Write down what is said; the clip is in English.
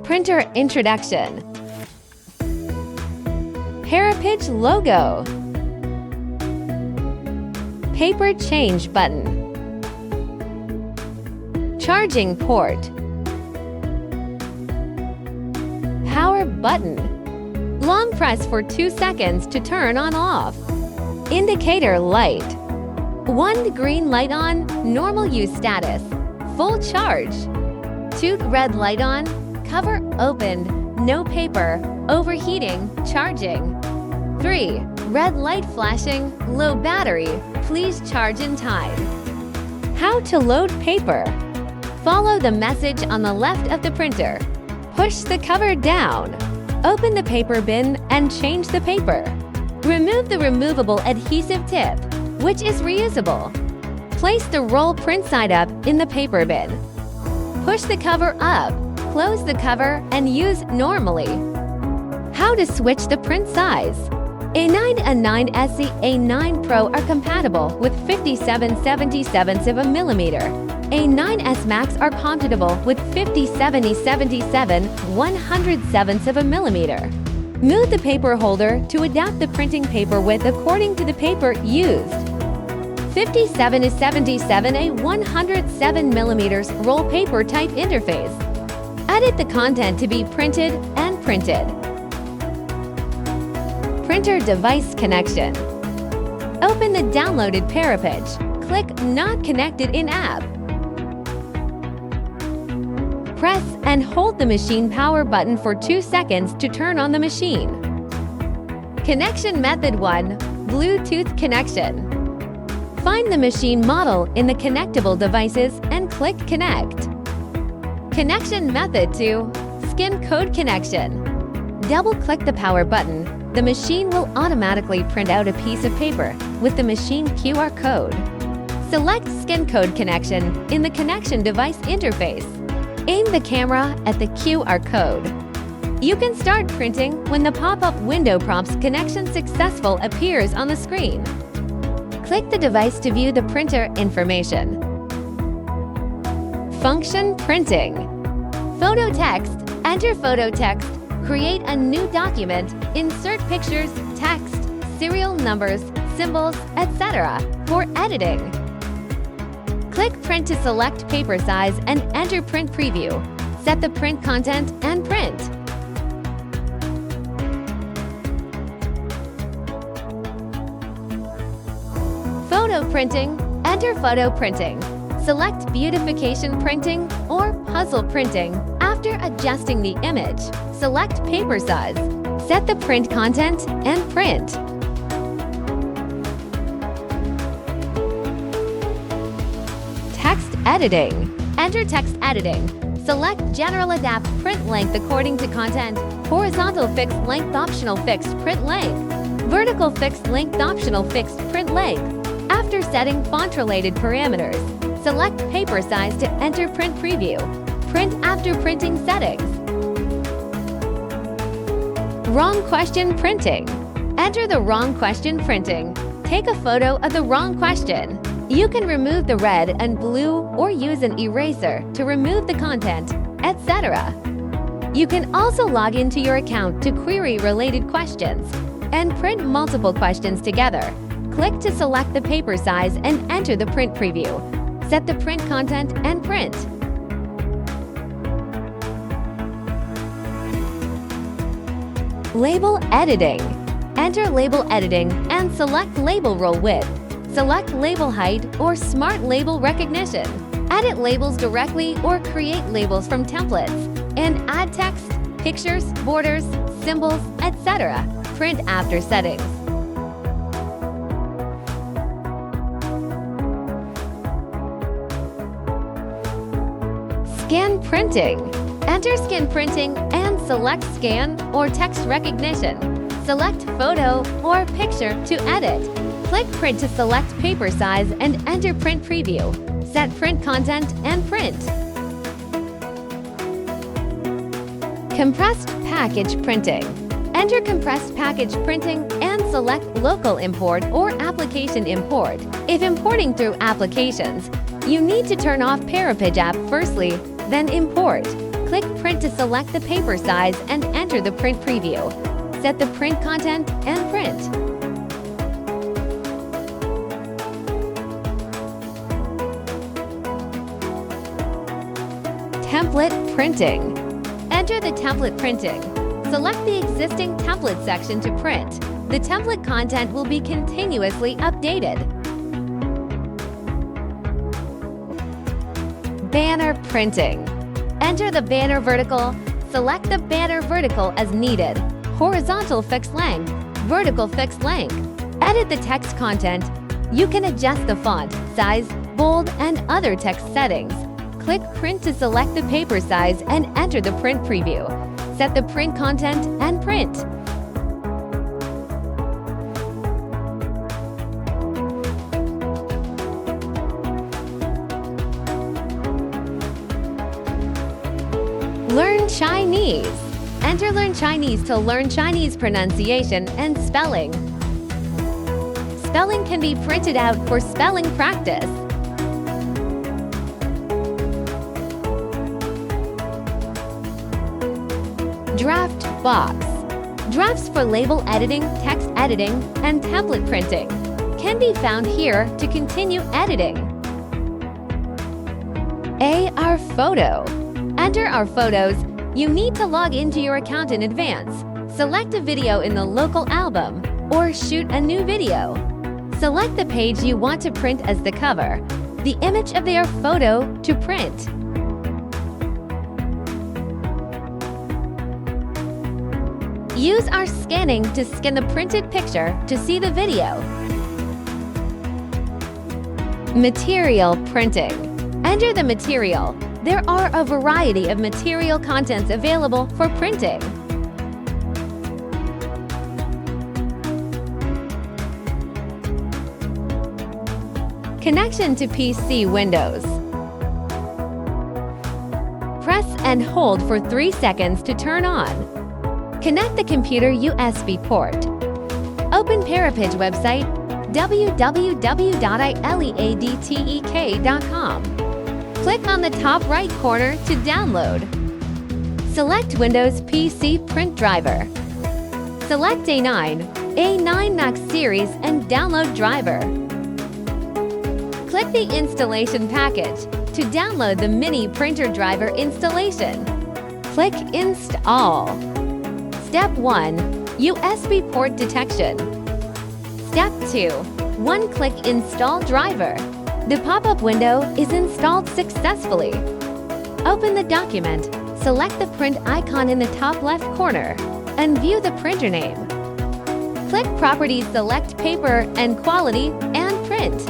Printer introduction. Parapage logo. Paper change button. Charging port. Power button. Long press for 2 seconds to turn on off. Indicator light. 1 green light on, normal use status, full charge. 2 red light on, cover opened, no paper, overheating, charging. 3 red light flashing, low battery, please charge in time. How to load paper. Follow the message on the left of the printer. Push the cover down. Open the paper bin and change the paper. Remove the removable adhesive tip, which is reusable. Place the roll print side up in the paper bin. Push the cover up, close the cover, and use normally. How to switch the print size. A9 and A9SE A9 Pro are compatible with 57/77 of a millimeter. A9S Max are compatible with 50/70/77 107 of a millimeter. Move the paper holder to adapt the printing paper width according to the paper used. 57/77 a 107 millimeters roll paper type interface. Edit the content to be printed and printed. Printer device connection. Open the downloaded Parapage. Click Not Connected in App. Press and hold the machine power button for 2 seconds to turn on the machine. Connection method 1, Bluetooth connection. Find the machine model in the connectable devices and click Connect. Connection method 2, Skin code connection. Double-click the power button. The machine will automatically print out a piece of paper with the machine QR code. Select Skin code connection in the connection device interface. Aim the camera at the QR code. You can start printing when the pop-up window prompts "Connection successful" appears on the screen. Click the device to view the printer information. Function printing. Photo text. Enter photo text. Create a new document. Insert pictures, text, serial numbers, symbols, etc. for editing. Click Print to select paper size and enter print preview. Set the print content and print. Photo printing. Enter photo printing. Select beautification printing or puzzle printing. After adjusting the image, select paper size. Set the print content and print. Text editing. Enter text editing. Select General Adapt Print Length according to content. Horizontal Fixed Length Optional Fixed Print Length. Vertical Fixed Length Optional Fixed Print Length. After setting font-related parameters, select paper size to enter print preview. Print after printing settings. Wrong question printing. Enter the wrong question printing. Take a photo of the wrong question. You can remove the red and blue or use an eraser to remove the content, etc. You can also log into your account to query related questions and print multiple questions together. Click to select the paper size and enter the print preview. Set the print content and print. Label editing. Enter label editing and select label roll width. Select label height or smart label recognition. Edit labels directly or create labels from templates. And add text, pictures, borders, symbols, etc. Print after settings. Scan printing. Enter scan printing and select scan or text recognition. Select photo or picture to edit. Click print to select paper size and enter print preview. Set print content and print. Compressed package printing. Enter compressed package printing and select local import or application import. If importing through applications, you need to turn off Parapage app firstly, then import. Click Print to select the paper size and enter the print preview. Set the print content and print. Template printing. Enter the template printing. Select the existing template section to print. The template content will be continuously updated. Banner printing. Enter the banner vertical. Select the banner vertical as needed. Horizontal fixed length, vertical fixed length. Edit the text content. You can adjust the font, size, bold, and other text settings. Click Print to select the paper size and enter the print preview. Set the print content and print. Learn Chinese. Enter Learn Chinese to learn Chinese pronunciation and spelling. Spelling can be printed out for spelling practice. Draft box. Drafts for label editing, text editing, and template printing can be found here to continue editing. Our photo. Enter our photos. You need to log into your account in advance. Select a video in the local album or shoot a new video. Select the page you want to print as the cover, the image of their photo to print. Use our scanning to scan the printed picture to see the video. Material printing. Enter the material. There are a variety of material contents available for printing. Connection to PC Windows. Press and hold for 3 seconds to turn on. Connect the computer USB port. Open Parapage website www.ileadtek.com. Click on the top right corner to download. Select Windows PC Print Driver. Select A9MAX series and download driver. Click the installation package to download the mini printer driver installation. Click Install. Step 1. USB port detection. Step 2. One-click Install driver. The pop-up window is installed successfully. Open the document, select the print icon in the top left corner, and view the printer name. Click Properties, select Paper and Quality, and Print.